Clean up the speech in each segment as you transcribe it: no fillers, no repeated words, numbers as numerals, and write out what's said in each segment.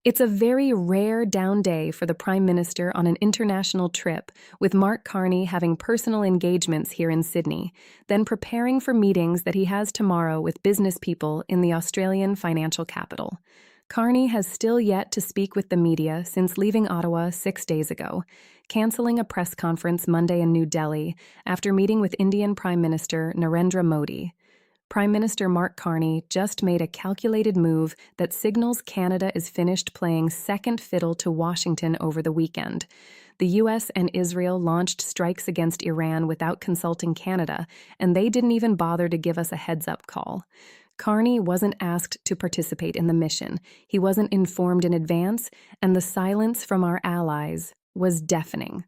It's a very rare down day for the Prime Minister on an international trip, with Mark Carney having personal engagements here in Sydney, then preparing for meetings that he has tomorrow with business people in the Australian financial capital. Carney has still yet to speak with the media since leaving Ottawa 6 days ago, cancelling a press conference Monday in New Delhi after meeting with Indian Prime Minister Narendra Modi. Prime Minister Mark Carney just made a calculated move that signals Canada is finished playing second fiddle to Washington over the weekend. The U.S. and Israel launched strikes against Iran without consulting Canada, and they didn't even bother to give us a heads-up call. Carney wasn't asked to participate in the mission. He wasn't informed in advance, and the silence from our allies was deafening.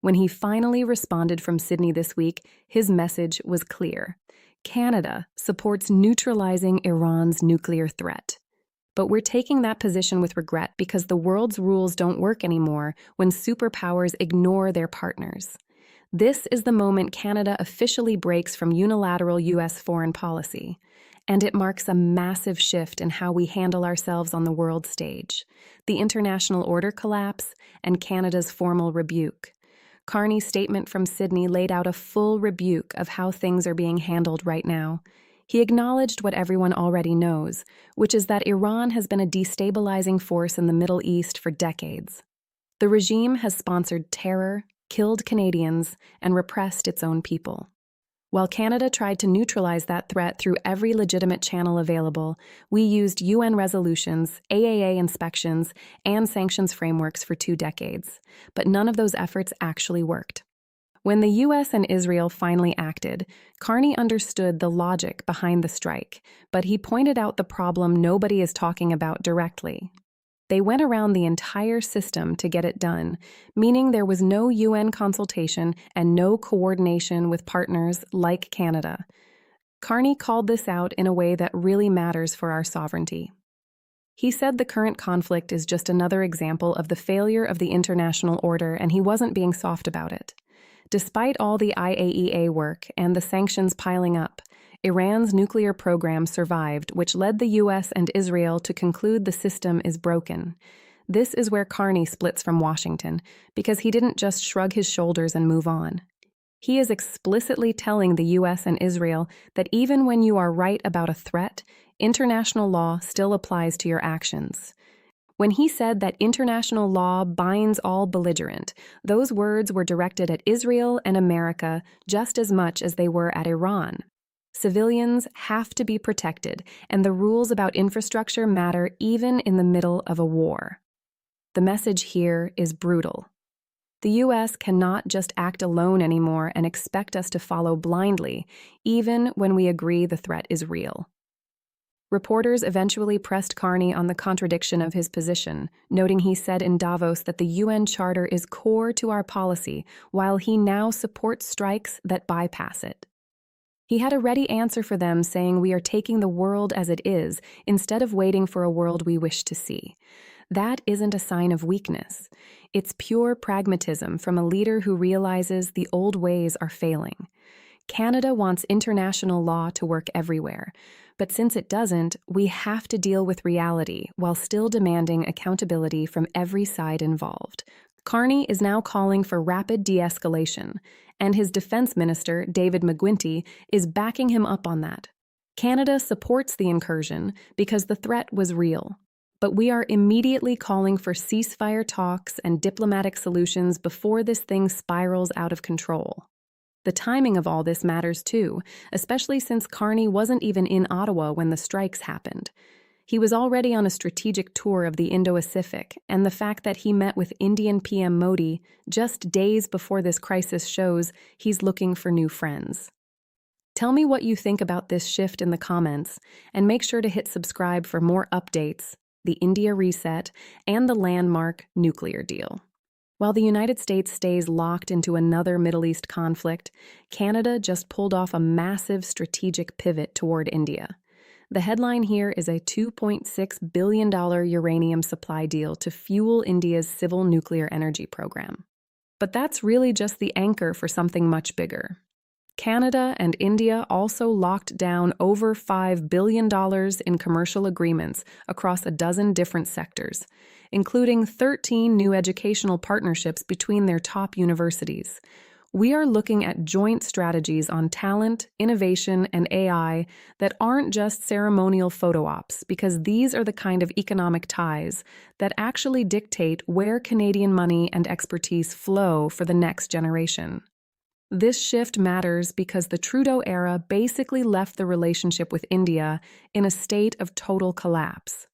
When he finally responded from Sydney this week, his message was clear. Canada supports neutralizing Iran's nuclear threat. But we're taking that position with regret because the world's rules don't work anymore when superpowers ignore their partners. This is the moment Canada officially breaks from unilateral U.S. foreign policy, and it marks a massive shift in how we handle ourselves on the world stage. The international order collapse and Canada's formal rebuke. Carney's statement from Sydney laid out a full rebuke of how things are being handled right now. He acknowledged what everyone already knows, which is that Iran has been a destabilizing force in the Middle East for decades. The regime has sponsored terror, killed Canadians, and repressed its own people. While Canada tried to neutralize that threat through every legitimate channel available, we used UN resolutions, AAA inspections, and sanctions frameworks for 2 decades. But none of those efforts actually worked. When the U.S. and Israel finally acted, Carney understood the logic behind the strike, but he pointed out the problem nobody is talking about directly. They went around the entire system to get it done, meaning there was no UN consultation and no coordination with partners like Canada. Carney called this out in a way that really matters for our sovereignty. He said the current conflict is just another example of the failure of the international order, and he wasn't being soft about it. Despite all the IAEA work and the sanctions piling up, Iran's nuclear program survived, which led the U.S. and Israel to conclude the system is broken. This is where Carney splits from Washington, because he didn't just shrug his shoulders and move on. He is explicitly telling the U.S. and Israel that even when you are right about a threat, international law still applies to your actions. When he said that international law binds all belligerent, those words were directed at Israel and America just as much as they were at Iran. Civilians have to be protected, and the rules about infrastructure matter even in the middle of a war. The message here is brutal. The U.S. cannot just act alone anymore and expect us to follow blindly, even when we agree the threat is real. Reporters eventually pressed Carney on the contradiction of his position, noting he said in Davos that the UN Charter is core to our policy, while he now supports strikes that bypass it. He had a ready answer for them, saying we are taking the world as it is, instead of waiting for a world we wish to see. That isn't a sign of weakness. It's pure pragmatism from a leader who realizes the old ways are failing. Canada wants international law to work everywhere, but since it doesn't, we have to deal with reality while still demanding accountability from every side involved. Carney is now calling for rapid de-escalation, and his defense minister, David McGuinty, is backing him up on that. Canada supports the incursion because the threat was real, but we are immediately calling for ceasefire talks and diplomatic solutions before this thing spirals out of control. The timing of all this matters too, especially since Carney wasn't even in Ottawa when the strikes happened. He was already on a strategic tour of the Indo-Pacific, and the fact that he met with Indian PM Modi just days before this crisis shows he's looking for new friends. Tell me what you think about this shift in the comments, and make sure to hit subscribe for more updates, the India reset, and the landmark nuclear deal. While the United States stays locked into another Middle East conflict, Canada just pulled off a massive strategic pivot toward India. The headline here is a $2.6 billion uranium supply deal to fuel India's civil nuclear energy program. But that's really just the anchor for something much bigger. Canada and India also locked down over $5 billion in commercial agreements across a dozen different sectors, including 13 new educational partnerships between their top universities. We are looking at joint strategies on talent, innovation, and AI that aren't just ceremonial photo ops, because these are the kind of economic ties that actually dictate where Canadian money and expertise flow for the next generation. This shift matters because the Trudeau era basically left the relationship with India in a state of total collapse.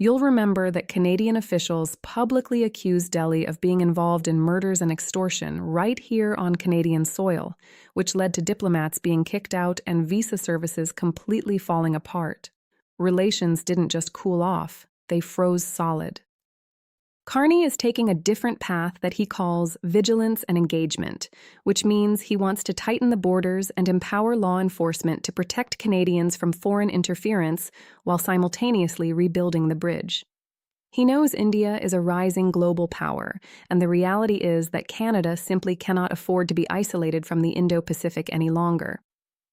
You'll remember that Canadian officials publicly accused Delhi of being involved in murders and extortion right here on Canadian soil, which led to diplomats being kicked out and visa services completely falling apart. Relations didn't just cool off, they froze solid. Carney is taking a different path that he calls vigilance and engagement, which means he wants to tighten the borders and empower law enforcement to protect Canadians from foreign interference while simultaneously rebuilding the bridge. He knows India is a rising global power, and the reality is that Canada simply cannot afford to be isolated from the Indo-Pacific any longer.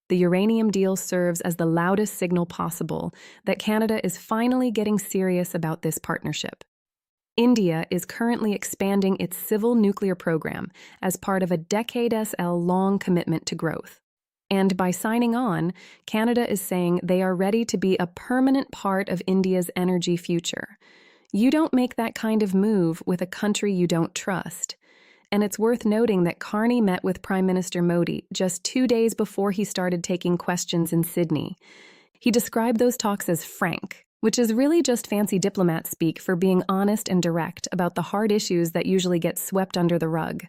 The uranium deal serves as the loudest signal possible that Canada is finally getting serious about this partnership. India is currently expanding its civil nuclear program as part of a decade-long commitment to growth. And by signing on, Canada is saying they are ready to be a permanent part of India's energy future. You don't make that kind of move with a country you don't trust. And it's worth noting that Carney met with Prime Minister Modi just 2 days before he started taking questions in Sydney. He described those talks as frank, which is really just fancy diplomat speak for being honest and direct about the hard issues that usually get swept under the rug.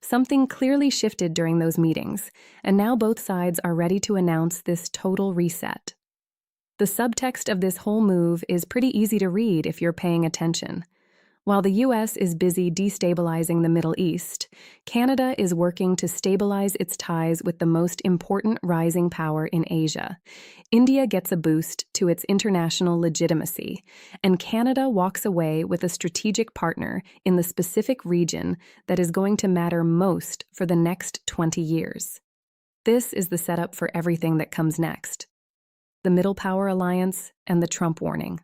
Something clearly shifted during those meetings, and now both sides are ready to announce this total reset. The subtext of this whole move is pretty easy to read if you're paying attention. While the U.S. is busy destabilizing the Middle East, Canada is working to stabilize its ties with the most important rising power in Asia. India gets a boost to its international legitimacy, and Canada walks away with a strategic partner in the specific region that is going to matter most for the next 20 years. This is the setup for everything that comes next: the Middle Power Alliance and the Trump warning.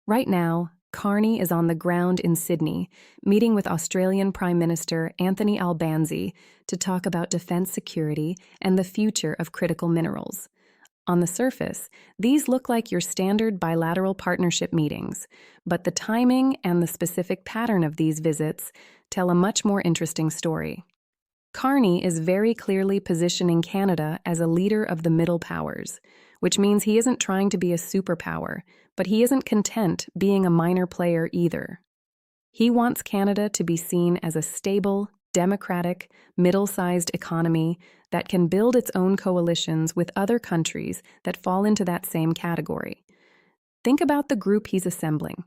Right now, Carney is on the ground in Sydney, meeting with Australian Prime Minister Anthony Albanese to talk about defence security and the future of critical minerals. On the surface, these look like your standard bilateral partnership meetings, but the timing and the specific pattern of these visits tell a much more interesting story. Carney is very clearly positioning Canada as a leader of the middle powers, which means he isn't trying to be a superpower, but he isn't content being a minor player either. He wants Canada to be seen as a stable, democratic, middle-sized economy that can build its own coalitions with other countries that fall into that same category. Think about the group he's assembling.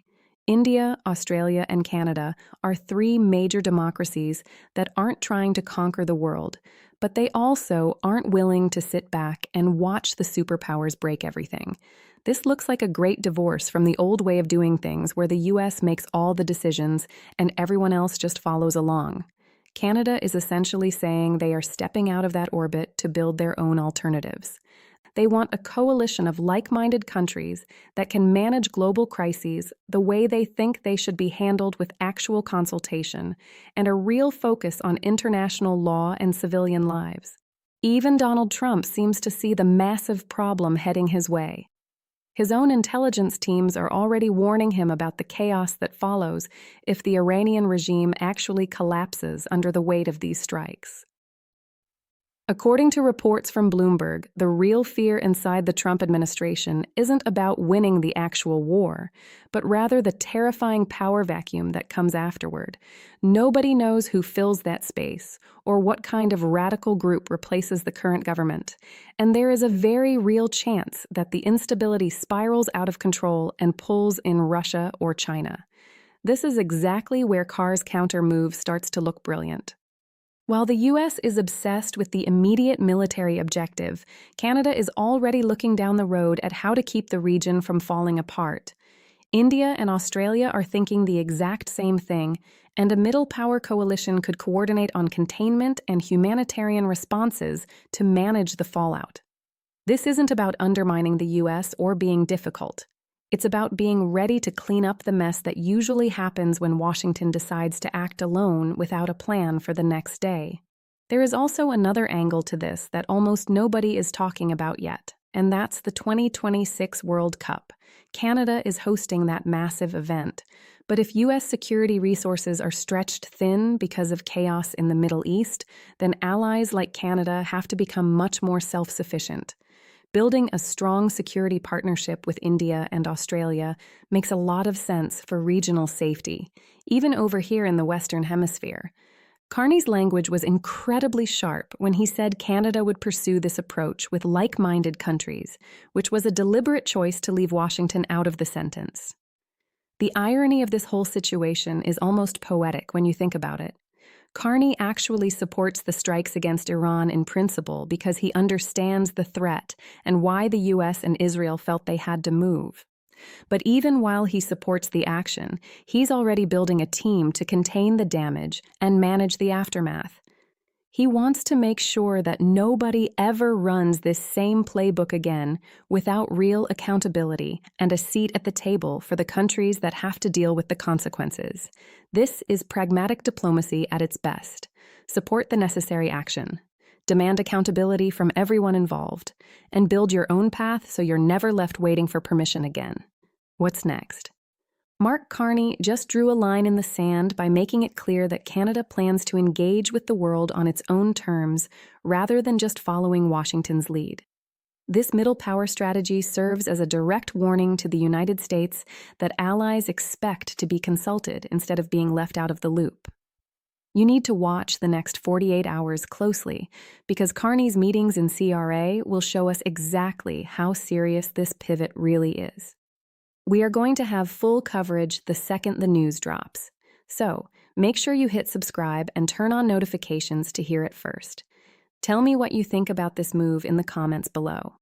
India, Australia, and Canada are 3 major democracies that aren't trying to conquer the world, but they also aren't willing to sit back and watch the superpowers break everything. This looks like a great divorce from the old way of doing things where the U.S. makes all the decisions and everyone else just follows along. Canada is essentially saying they are stepping out of that orbit to build their own alternatives. They want a coalition of like-minded countries that can manage global crises the way they think they should be handled with actual consultation and a real focus on international law and civilian lives. Even Donald Trump seems to see the massive problem heading his way. His own intelligence teams are already warning him about the chaos that follows if the Iranian regime actually collapses under the weight of these strikes. According to reports from Bloomberg, the real fear inside the Trump administration isn't about winning the actual war, but rather the terrifying power vacuum that comes afterward. Nobody knows who fills that space or what kind of radical group replaces the current government, and there is a very real chance that the instability spirals out of control and pulls in Russia or China. This is exactly where Carr's counter move starts to look brilliant. While the U.S. is obsessed with the immediate military objective, Canada is already looking down the road at how to keep the region from falling apart. India and Australia are thinking the exact same thing, and a middle power coalition could coordinate on containment and humanitarian responses to manage the fallout. This isn't about undermining the U.S. or being difficult. It's about being ready to clean up the mess that usually happens when Washington decides to act alone without a plan for the next day. There is also another angle to this that almost nobody is talking about yet, and that's the 2026 World Cup. Canada is hosting that massive event. But if U.S. security resources are stretched thin because of chaos in the Middle East, then allies like Canada have to become much more self-sufficient. Building a strong security partnership with India and Australia makes a lot of sense for regional safety, even over here in the Western Hemisphere. Carney's language was incredibly sharp when he said Canada would pursue this approach with like-minded countries, which was a deliberate choice to leave Washington out of the sentence. The irony of this whole situation is almost poetic when you think about it. Carney actually supports the strikes against Iran in principle because he understands the threat and why the U.S. and Israel felt they had to move. But even while he supports the action, he's already building a team to contain the damage and manage the aftermath. He wants to make sure that nobody ever runs this same playbook again without real accountability and a seat at the table for the countries that have to deal with the consequences. This is pragmatic diplomacy at its best. Support the necessary action. Demand accountability from everyone involved, and build your own path so you're never left waiting for permission again. What's next? Mark Carney just drew a line in the sand by making it clear that Canada plans to engage with the world on its own terms rather than just following Washington's lead. This middle power strategy serves as a direct warning to the United States that allies expect to be consulted instead of being left out of the loop. You need to watch the next 48 hours closely because Carney's meetings in CRA will show us exactly how serious this pivot really is. We are going to have full coverage the second the news drops. So, make sure you hit subscribe and turn on notifications to hear it first. Tell me what you think about this move in the comments below.